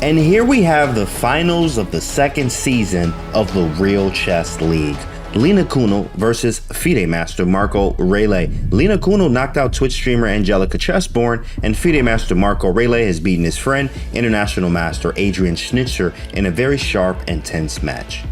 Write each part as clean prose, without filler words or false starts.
And here we have the finals of the second season of the Real Chess League. Lena Kuehnel versus FIDE master Marco Riehle. Lena Kuehnel knocked out Twitch streamer Angelica Chessborn, and FIDE master Marco Riehle has beaten his friend, international master Adrian Schnitzer, in a very sharp and tense match.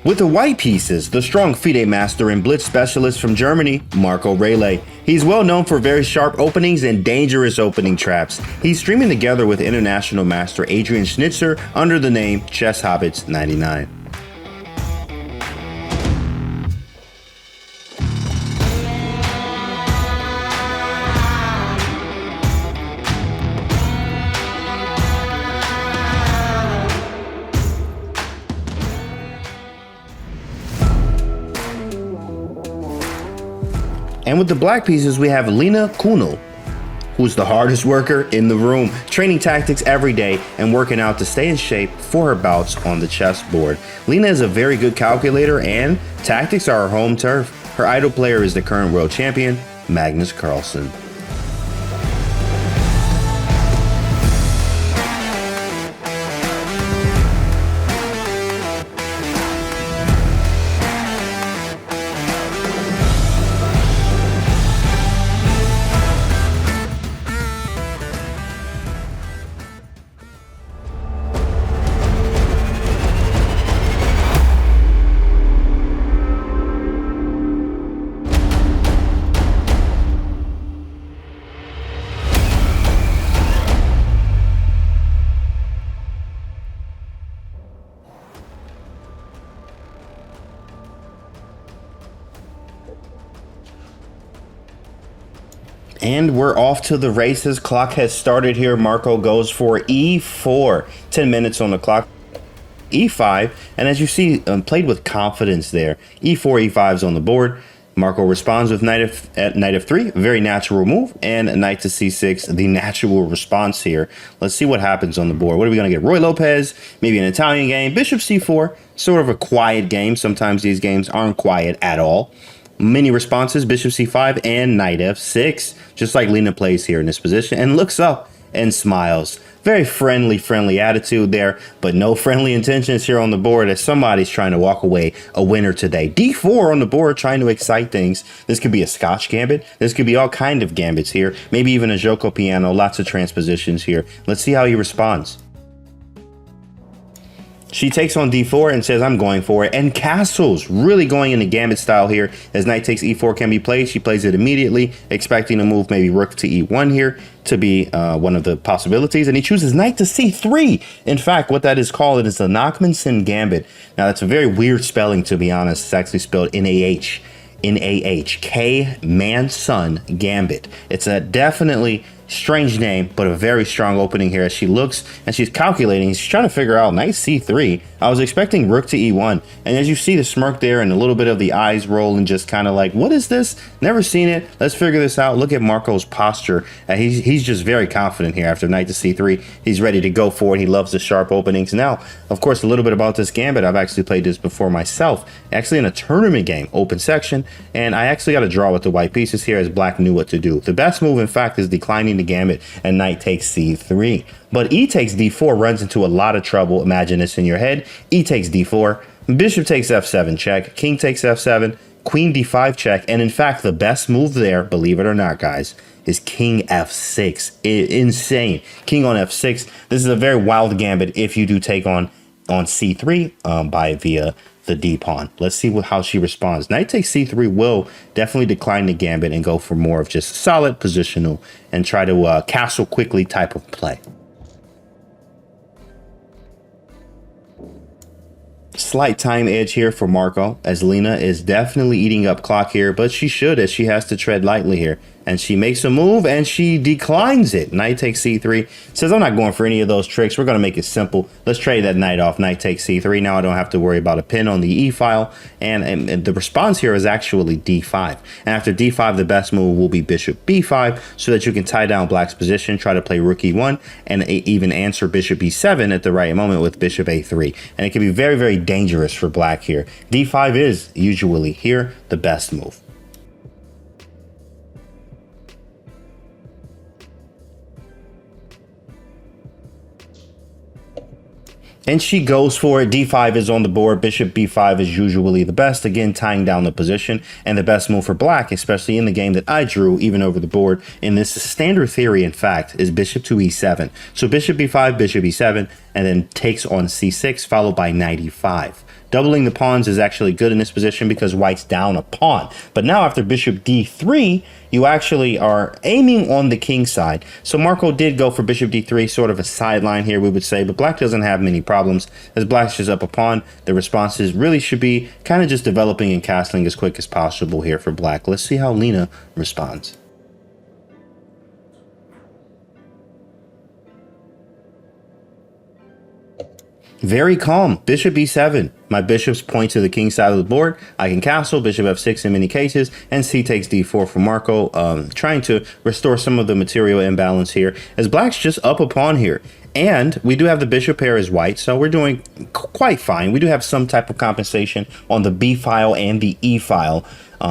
With the white pieces, the strong FIDE master and blitz specialist from Germany, Marco Riehle. He's well known for very sharp openings and dangerous opening traps. He's streaming together with international master Adrian Schnitzer under the name Chess Hobbits 99. And with the black pieces, we have Lena Kuehnel, who's the hardest worker in the room, training tactics every day and working out to stay in shape for her bouts on the chessboard. Lena is a very good calculator and tactics are her home turf. Her idol player is the current world champion, Magnus Carlsen. And we're off to the races. Clock has started here. Marco goes for e4, 10 minutes on the clock. e5, and as you see, played with confidence there. e4, e5's on the board. Marco responds with knight f3, very natural move, and knight to c6, the natural response here. Let's see what happens on the board. What are we going to get? Roy Lopez, maybe an Italian game. Bishop c4, sort of a quiet game. Sometimes these games aren't quiet at all. Many responses, bishop c5 and knight f6, just like Lena plays here in this position, and looks up and smiles. Very friendly attitude there, but no friendly intentions here on the board as somebody's trying to walk away a winner today. d4 on the board, trying to excite things. This could be a Scotch gambit. This could be all kind of gambits here. Maybe even a Joko piano, lots of transpositions here. Let's see how he responds. She takes on d4 and says, I'm going for it, and castles, really going into gambit style here. As knight takes e4 can be played, she plays it immediately, expecting to move maybe rook to e1 here to be one of the possibilities, and he chooses knight to c3. In fact, what that is called, it is the Nakhmanson Gambit. Now, that's a very weird spelling, to be honest. It's actually spelled N-A-H, K-Man-Son Gambit. It's a definitely strange name, but a very strong opening here as she looks and she's calculating. She's trying to figure out knight c3. I was expecting rook to e1, and as you see the smirk there and a little bit of the eyes roll and just kind of like, what is this? Never seen it. Let's figure this out. Look at Marco's posture. He's just very confident here after knight to c3. He's ready to go for it. He loves the sharp openings. Now, of course, a little bit about this gambit. I've actually played this before myself, actually in a tournament game, open section, and I actually got a draw with the white pieces here as black knew what to do. The best move, in fact, is declining the gambit and knight takes c3. But e takes d4 runs into a lot of trouble. Imagine this in your head. E takes d4, bishop takes f7 check, king takes f7, queen d5 check, and in fact, the best move there, believe it or not, guys, is king f6. Insane. King on f6. This is a very wild gambit if you do take on c3 via the d-pawn. Let's see how she responds. Knight takes c3 will definitely decline the gambit and go for more of just solid positional and try to castle quickly type of play. Slight time edge here for Marco, as Lena is definitely eating up clock here, but she should, as she has to tread lightly here. and she makes a move and she declines it. Knight takes c3. Says, I'm not going for any of those tricks. We're going to make it simple. Let's trade that knight off. Knight takes c3. Now I don't have to worry about a pin on the e file. And the response here is actually d5. And after d5, the best move will be bishop b5 so that you can tie down black's position, try to play rook e1, and even answer bishop e7 at the right moment with bishop a3. And it can be very, very dangerous for black here. d5 is usually here the best move. And she goes for it. d5 is on the board. Bishop b5 is usually the best. Again, tying down the position. And the best move for black, especially in the game that I drew, even over the board, in this standard theory, in fact, is bishop to e7. So bishop b5, bishop e7, and then takes on c6, followed by knight e5. Doubling the pawns is actually good in this position because white's down a pawn. But now after bishop d3, you actually are aiming on the king side. So Marco did go for bishop d3, sort of a sideline here, we would say, but black doesn't have many problems. As black's just up a pawn, the responses really should be kind of just developing and castling as quick as possible here for black. Let's see how Lena responds. Very calm. Bishop e7. My bishops point to the king side of the board. I can castle, bishop f6 in many cases, and c takes d4 for Marco, trying to restore some of the material imbalance here, as black's just up a pawn here. And we do have the bishop pair as white, so we're doing quite fine. We do have some type of compensation on the b file and the e file.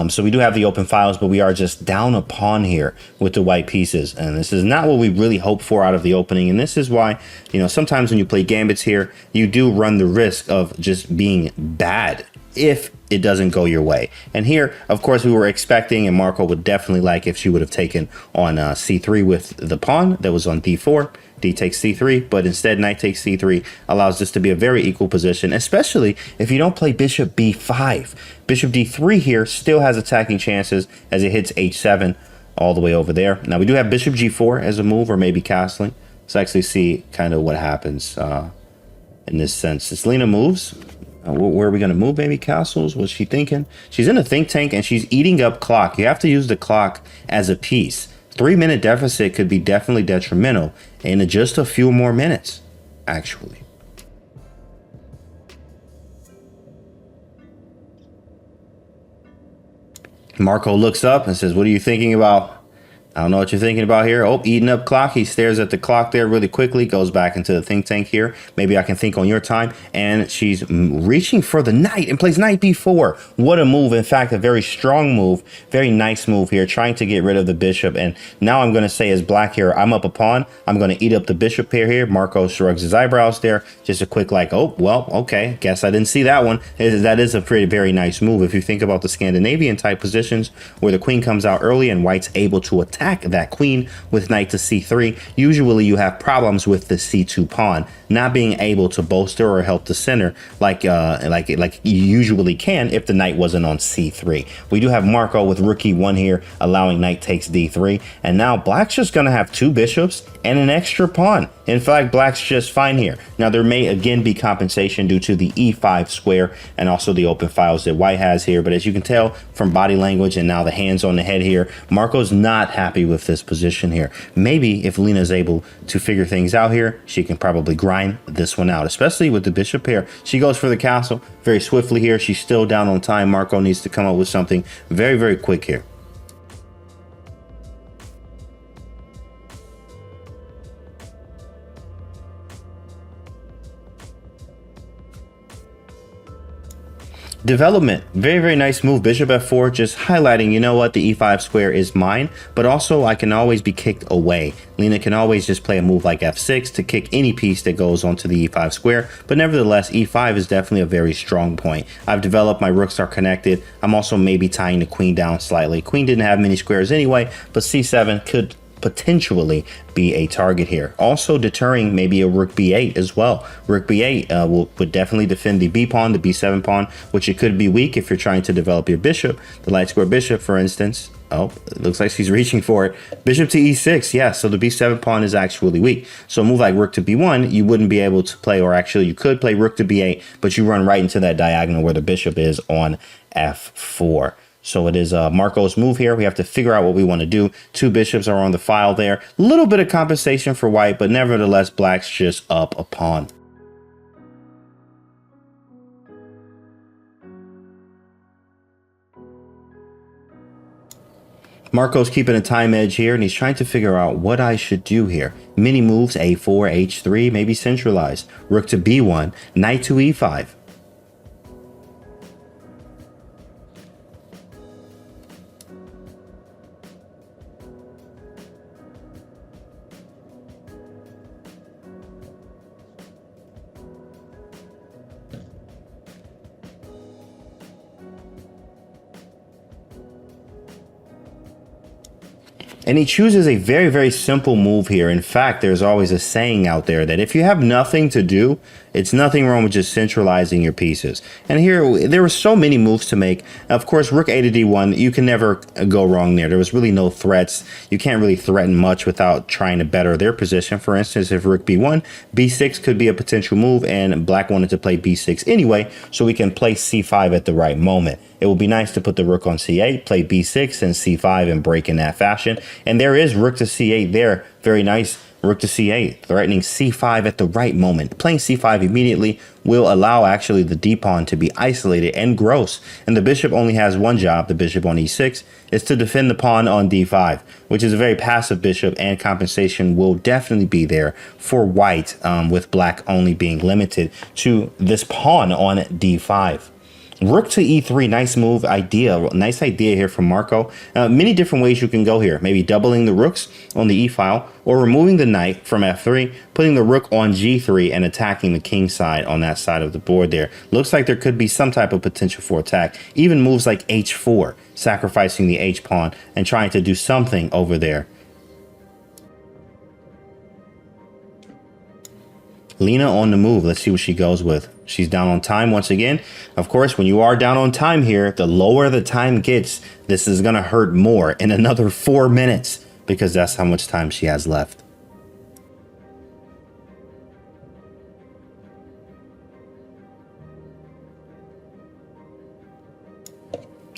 So we do have the open files, but we are just down a pawn here with the white pieces. And this is not what we really hope for out of the opening. And this is why, you know, sometimes when you play gambits here, you do run the risk of just being bad if it doesn't go your way. And here, of course, we were expecting, and Marco would definitely like if she would have taken on c3 with the pawn that was on d4. D takes c3, but instead knight takes c3 allows this to be a very equal position, especially if you don't play bishop b5. Bishop d3 here still has attacking chances as it hits h7 all the way over there. Now we do have bishop g4 as a move, or maybe castling. Let's actually see kind of what happens in this sense. As Lena moves, where are we going to move? Maybe castles? What's she thinking? She's in a think tank and she's eating up clock. You have to use the clock as a piece. 3-minute deficit could be definitely detrimental in just a few more minutes, actually. Marco looks up and says, what are you thinking about? I don't know what you're thinking about here. Oh, eating up clock. He stares at the clock there really quickly, goes back into the think tank here. Maybe I can think on your time. And she's reaching for the knight and plays knight b4. What a move. In fact, a very strong move. Very nice move here, trying to get rid of the bishop. And now I'm going to say as black here, I'm up a pawn. I'm going to eat up the bishop pair here. Marco shrugs his eyebrows there. Just a quick like, oh, well, okay. Guess I didn't see that one. That is a very nice move. If you think about the Scandinavian type positions where the queen comes out early and white's able to attack that queen with knight to c3, usually you have problems with the c2 pawn not being able to bolster or help the center like you usually can if the knight wasn't on c3. We do have Marco with rook e1 here, allowing knight takes d3, and now black's just gonna have two bishops and an extra pawn. In fact, black's just fine here. Now there may again be compensation due to the e5 square and also the open files that white has here, but as you can tell from body language and now the hands on the head here, Marco's not happy with this position here. Maybe if Lena's able to figure things out here, she can probably grind this one out, especially with the bishop pair. She goes for the castle very swiftly here. She's still down on time. Marco needs to come up with something very quick here. Development, very nice move. Bishop f4, just highlighting, you know what, the e5 square is mine, but also I can always be kicked away. Lena can always just play a move like f6 to kick any piece that goes onto the e5 square, but nevertheless, e5 is definitely a very strong point. I've developed, my rooks are connected. I'm also maybe tying the queen down slightly. Queen didn't have many squares anyway, but c7 could potentially be a target here. Also deterring maybe a rook b8 as well. Rook b8 would definitely defend the b pawn, the b7 pawn, which it could be weak if you're trying to develop your bishop. The light square bishop, for instance. Oh, it looks like she's reaching for it. Bishop to e6, yeah, so the b7 pawn is actually weak. So a move like rook to b1, you wouldn't be able to play, or actually you could play rook to b8, but you run right into that diagonal where the bishop is on f4. So it is Marco's move here. We have to figure out what we want to do. 2 bishops are on the file there. A little bit of compensation for white, but nevertheless, black's just up a pawn. Marco's keeping a time edge here, and he's trying to figure out what I should do here. Mini moves, a4, h3, maybe centralize. Rook to b1, knight to e5. And he chooses a very, very simple move here. In fact, there's always a saying out there that if you have nothing to do, it's nothing wrong with just centralizing your pieces. And here, there were so many moves to make. Of course, rook a to d1, you can never go wrong there. There was really no threats. You can't really threaten much without trying to better their position. For instance, if rook b1, b6 could be a potential move, and black wanted to play b6 anyway, so we can play c5 at the right moment. It would be nice to put the rook on c8, play b6 and c5 and break in that fashion. And there is rook to c8 there. Very nice. Rook to c8, threatening c5 at the right moment. Playing c5 immediately will allow actually the d-pawn to be isolated and gross. And the bishop only has one job, the bishop on e6, is to defend the pawn on d5, which is a very passive bishop, and compensation will definitely be there for white, with black only being limited to this pawn on d5. Rook to e3, nice move, nice idea here from Marco. Many different ways you can go here. Maybe doubling the rooks on the e file, or removing the knight from f3, putting the rook on g3 and attacking the king side on that side of the board there. Looks like there could be some type of potential for attack. Even moves like h4, sacrificing the h pawn and trying to do something over there. Lena on the move. Let's see what she goes with. She's down on time once again. Of course, when you are down on time here, the lower the time gets, this is going to hurt more in another 4 minutes, because that's how much time she has left.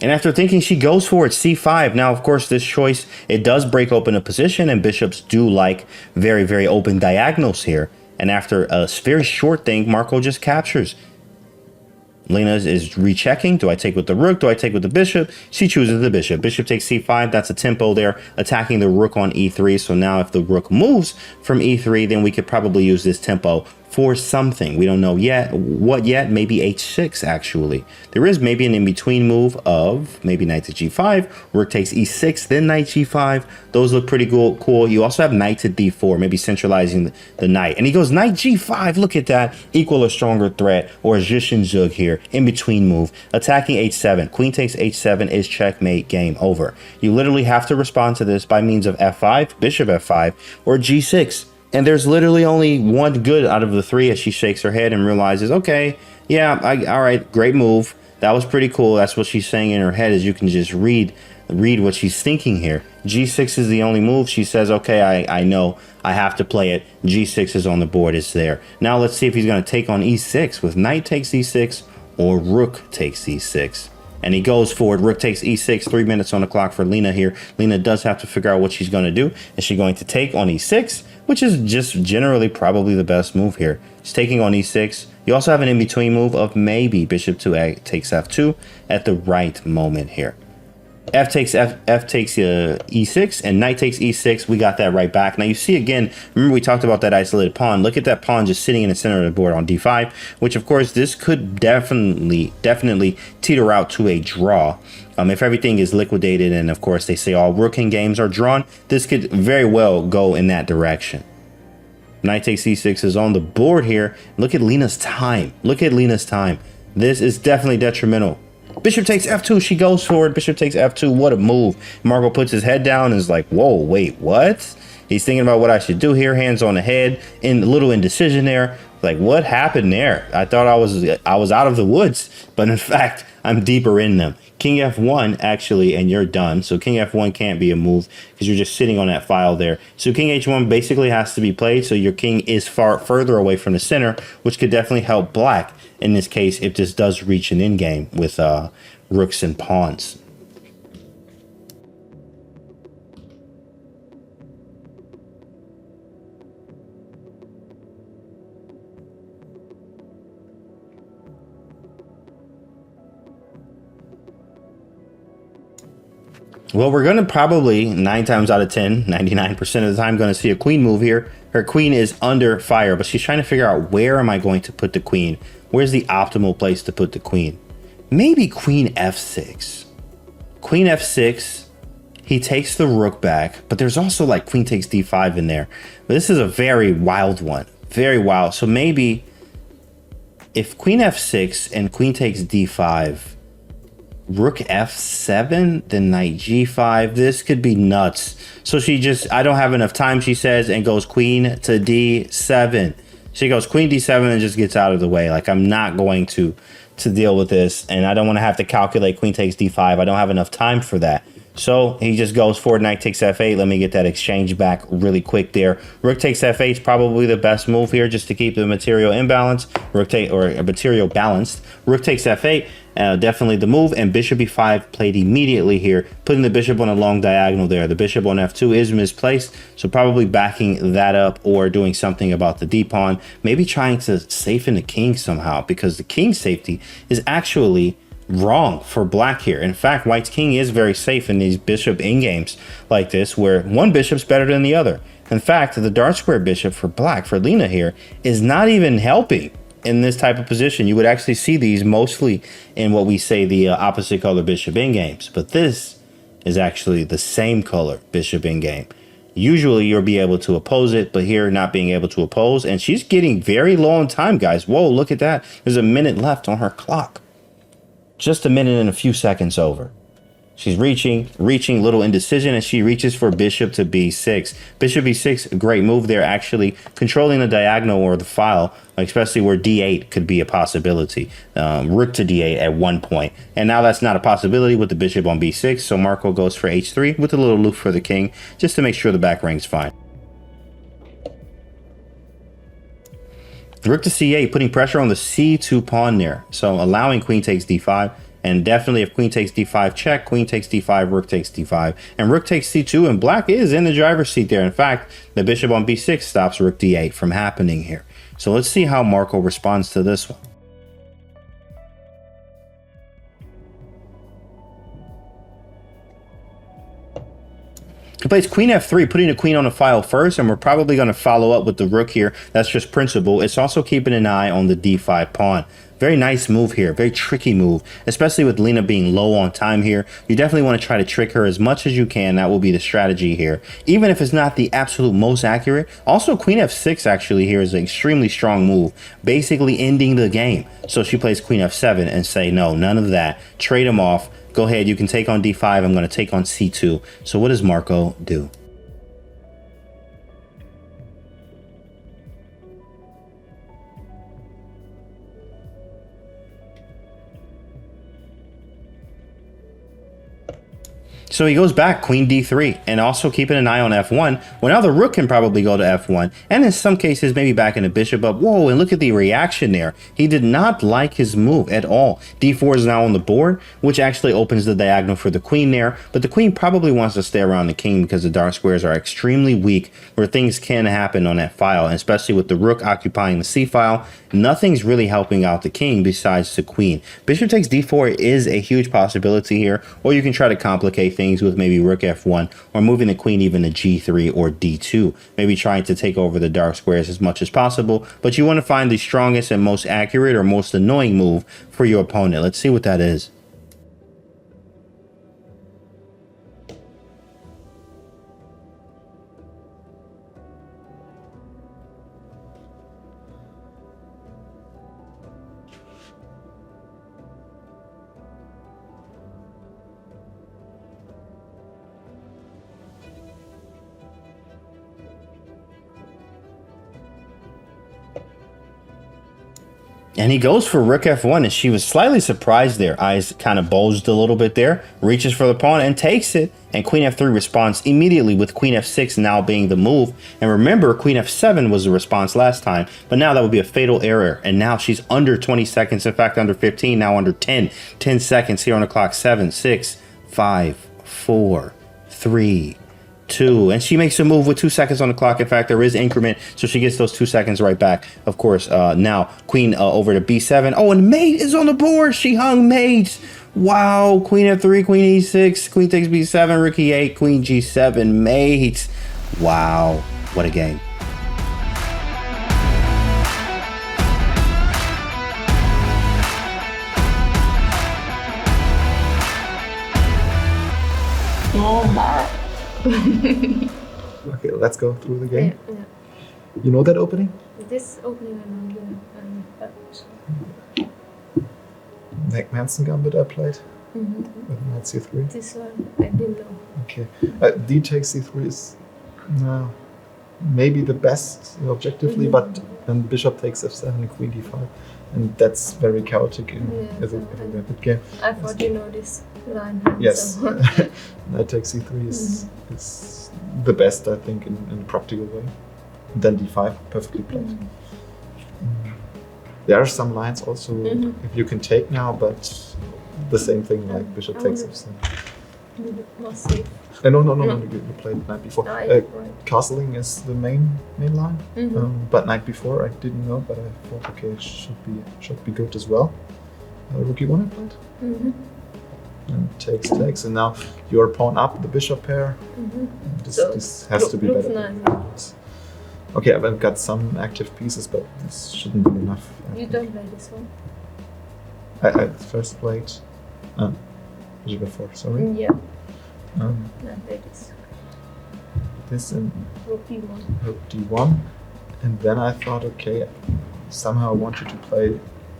And after thinking, she goes for it, c5. Now, of course, this choice, it does break open a position, and bishops do like very, very open diagonals here. And after a very short thing, Marco just captures. Lena is rechecking. Do I take with the rook? Do I take with the bishop? She chooses the bishop. Bishop takes c5. That's a tempo there, attacking the rook on e3. So now if the rook moves from e3, then we could probably use this tempo for something. We don't know yet. What yet? Maybe h6, actually. There is maybe an in-between move of maybe knight to g5. Rook takes e6, then knight g5. Those look pretty cool. You also have knight to d4, maybe centralizing the knight. And he goes knight g5. Look at that. Equal or stronger threat, or Zhishin Zug here. In-between move. Attacking h7. Queen takes h7 is checkmate, game over. You literally have to respond to this by means of f5, bishop f5, or g6. And there's literally only one good out of the three, as she shakes her head and realizes, okay, yeah, all right, great move. That was pretty cool. That's what she's saying in her head, is you can just read what she's thinking here. G6 is the only move. She says, okay, I know I have to play it. G6 is on the board. It's there. Now let's see if he's going to take on e6 with knight takes e6 or rook takes e6. And he goes forward. Rook takes e6, 3 minutes on the clock for Lena here. Lena does have to figure out what she's going to do. Is she going to take on e6, which is just generally probably the best move here. She's taking on e6. You also have an in-between move of maybe bishop takes f2 at the right moment here. F takes e6 and knight takes e6. We got that right back. Now you see again, remember we talked about that isolated pawn. Look at that pawn just sitting in the center of the board on d5, which of course this could definitely teeter out to a draw. If everything is liquidated, and of course they say all rooking games are drawn, this could very well go in that direction. Knight takes e6 is on the board here. Look at Lena's time. Look at Lena's time. This is definitely detrimental. Bishop takes f2. She goes forward. Bishop takes f2. What a move. Marco puts his head down and is like, whoa, wait, what? He's thinking about what I should do here. Hands on the head. In a little indecision there. Like, what happened there? I thought I was out of the woods, but in fact, I'm deeper in them. King f1, actually, and you're done. So king f1 can't be a move because you're just sitting on that file there. So king h1 basically has to be played. So your king is further away from the center, which could definitely help black in this case if this does reach an endgame with rooks and pawns. Well, we're going to probably 9 times out of 10, 99% of the time, going to see a queen move here. Her queen is under fire, but she's trying to figure out, where am I going to put the queen? Where's the optimal place to put the queen? Maybe queen f6. Queen f6. He takes the rook back, but there's also like queen takes d5 in there. But this is a very wild one. Very wild. So maybe if queen f6 and queen takes d5, rook f7, then knight g5. This could be nuts. So she just, I don't have enough time, she says, and goes queen to d7. She goes queen d7 and just gets out of the way. Like, I'm not going to deal with this, and I don't want to have to calculate queen takes d5. I don't have enough time for that. So he just goes forward, knight takes f8. Let me get that exchange back really quick there. Rook takes f8 is probably the best move here, just to keep the material imbalance. Material balanced. Rook takes f8. Definitely the move, and bishop e5 played immediately here, putting the bishop on a long diagonal there. The bishop on f2 is misplaced, so probably backing that up or doing something about the d-pawn, maybe trying to safen the king somehow, because the king's safety is actually wrong for black here. In fact, white's king is very safe in these bishop endgames like this, where one bishop's better than the other. In fact, the dark square bishop for black, for Lena here, is not even helping in this type of position. You would actually see these mostly in what we say the opposite color bishop endgames, but this is actually the same color bishop endgame. Usually you'll be able to oppose it, but here not being able to oppose, and she's getting very low on time, guys. Whoa, look at that. There's a minute left on her clock. Just a minute and a few seconds over. She's reaching, little indecision, and she reaches for bishop to b6. Bishop b6, a great move there, actually controlling the diagonal or the file, especially where d8 could be a possibility. Rook to d8 at one point. And now that's not a possibility with the bishop on b6, so Marco goes for h3 with a little loop for the king, just to make sure the back ring's fine. Rook to c8, putting pressure on the c2 pawn there, so allowing queen takes d5. And definitely if queen takes d5 check, queen takes d5, rook takes d5, and rook takes c2, and black is in the driver's seat there. In fact, the bishop on b6 stops rook d8 from happening here. So let's see how Marco responds to this one. He plays queen f3, putting the queen on the file first, and we're probably going to follow up with the rook here. That's just principle. It's also keeping an eye on the d5 pawn. Very nice move here, very tricky move, especially with Lena being low on time here. You definitely want to try to trick her as much as you can. That will be the strategy here, even if it's not the absolute most accurate. Also, queen f6 actually here is an extremely strong move, basically ending the game. So she plays queen f7 and say, no, none of that. Trade him off. Go ahead, you can take on d5. I'm going to take on c2. So what does Marco do? So he goes back, queen d3, and also keeping an eye on f1. Well, now the rook can probably go to f1, and in some cases, maybe backing the bishop up. Whoa, and look at the reaction there. He did not like his move at all. d4 is now on the board, which actually opens the diagonal for the queen there, but the queen probably wants to stay around the king because the dark squares are extremely weak, where things can happen on that file, and especially with the rook occupying the c file. Nothing's really helping out the king besides the queen. Bishop takes d4 is a huge possibility here, or you can try to complicate things with maybe rook f1 or moving the queen even to g3 or d2, maybe trying to take over the dark squares as much as possible. But you want to find the strongest and most accurate or most annoying move for your opponent. Let's see what that is. And he goes for rook f1, and she was slightly surprised there. Eyes kind of bulged a little bit there. Reaches for the pawn and takes it. And queen f3 responds immediately, with queen f6 now being the move. And remember, queen f7 was the response last time. But now that would be a fatal error. And now she's under 20 seconds. In fact, under 15, now under 10. 10 seconds here on the clock. 7, 6, 5, 4, 3, 2, and she makes a move with 2 seconds on the clock. In fact, there is increment, so she gets those 2 seconds right back. Of course, now queen over to b7. Oh, and mate is on the board. She hung mate. Wow, queen f3, queen e6, queen takes b7, rook e8, queen g7, mate. Wow, what a game. Okay, let's go through the game. Yeah. You know that opening? This opening but Nakhmanson Gambit I played mhm. with knight c3. This one I didn't know. Okay. D takes c3 is maybe the best objectively, but then bishop takes f7 and queen d5. And that's very chaotic as a rapid game. I thought you know this line. Yes. So. Knight takes c3 is the best, I think, in a practical way. And then d5, perfectly played. There are some lines also, if you can take now, but the same thing like bishop takes f7. More safe. No, you played knight before. Right. Castling is the main line, but knight before I didn't know, but I thought okay, it should be good as well. Rook e1 I played, and takes, and now your pawn up the bishop pair. This has to be better. Nice. Okay, I've got some active pieces, but this shouldn't be enough. You don't play this one. I first played bishop f4. Sorry. Yeah. I I play this. This and Rook d1. rook d1, and then I thought, okay, somehow I wanted to play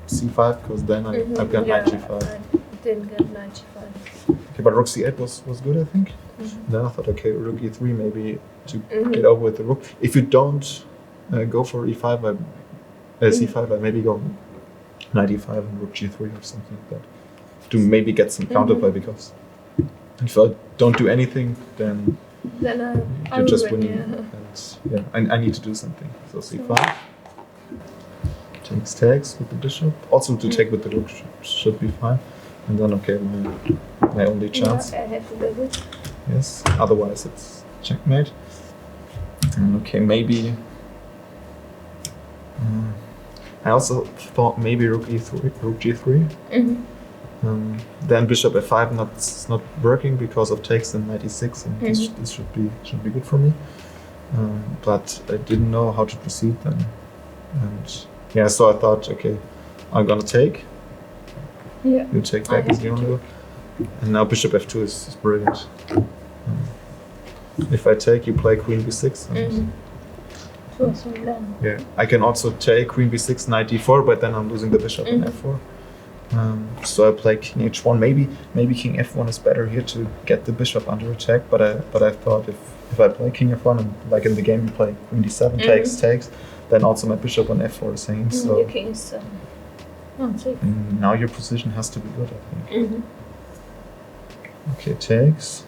c5 because then I've got knight g5. I didn't get knight g5. Okay, but rook c8 was good, I think. Then I thought, okay, rook e3 maybe to get over with the rook. If you don't go for e5, c5, I maybe go knight e5 and rook g3 or something like that to maybe get some counterplay, because if I don't do anything, then I you just win. win. And I need to do something. So c5 takes with the bishop. Also to take with the rook should be fine. And then okay, my only chance. Yeah, I have to do it. Yes. Otherwise it's checkmate. And okay, maybe. I also thought maybe rook e3, rook g3. Then bishop f5 not working because of takes and knight e6, and this should be good for me. But I didn't know how to proceed then, and yeah, so I thought, okay, I'm gonna take. Yeah. You take back as the only go, and now bishop f2 is brilliant. If I take, you play queen b6. And yeah, I can also take queen b6, knight d4, but then I'm losing the bishop in f4. So I play king h1. Maybe king f1 is better here to get the bishop under attack. But I thought if I play king f1 and like in the game you play queen d7 takes, then also my bishop on f4 is hanging. So your king is now your position has to be good, I think. Okay, takes.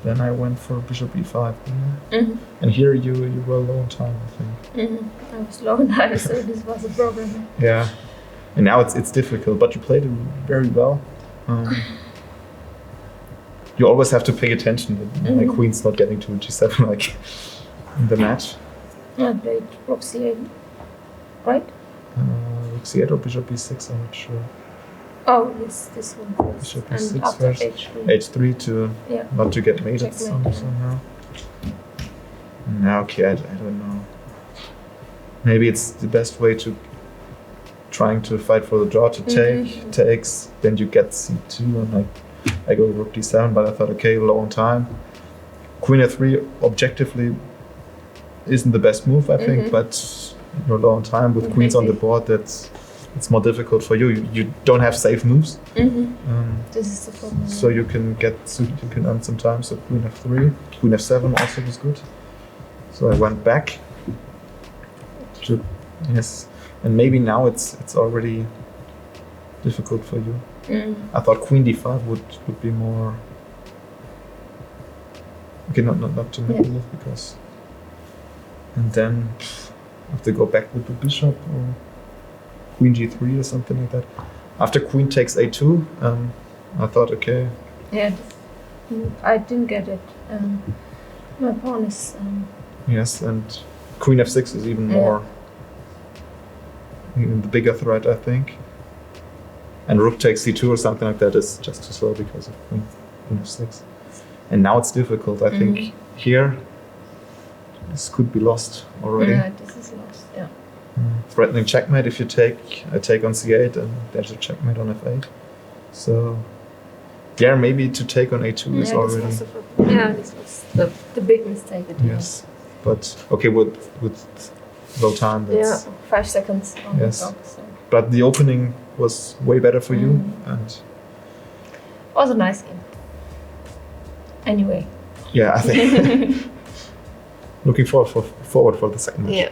Then I went for bishop e5, and here you were low on time, I think. I was low on time, so this was a problem. Yeah, and now it's difficult, but you played it very well. You always have to pay attention that my queen's not getting to g7 like in the match. I played rook c8, right? Rook c8 or bishop b6, I'm not sure. Oh, yes, this one first. Bishop and b6 after first. h3. h3 to not to get mated Checkmate, somehow. No, okay, I don't know. Maybe it's the best way to trying to fight for the draw to takes, then you get c2 and I go rook d7, but I thought, okay, low on time. Queen f3 objectively isn't the best move, I think, but you're low on time with queens on the board. It's more difficult for you. You don't have safe moves. This is the problem. So you can earn some time. So queen f3, queen f7 also was good. So I went back. Yes, and maybe now it's already difficult for you. I thought queen d5 would be more. Okay, not to make a move because. And then I have to go back with the bishop or queen g3 or something like that. After queen takes a2, I thought, okay. Yeah, I didn't get it. My pawn is. Yes, and queen f6 is even more. Even the bigger threat, I think. And rook takes c2 or something like that is just too slow because of queen f6. And now it's difficult. I think here this could be lost already. Yeah, this is lost. Yeah. Threatening checkmate if you take I take on c8 and there's a checkmate on f8. So yeah, maybe to take on a2 is already. This was the big mistake. Yes, but okay with low time. That's, 5 seconds on Yes. the clock. So. But the opening was way better for you, and Was a nice game. Anyway. yeah, I think looking forward for the second match. Yeah.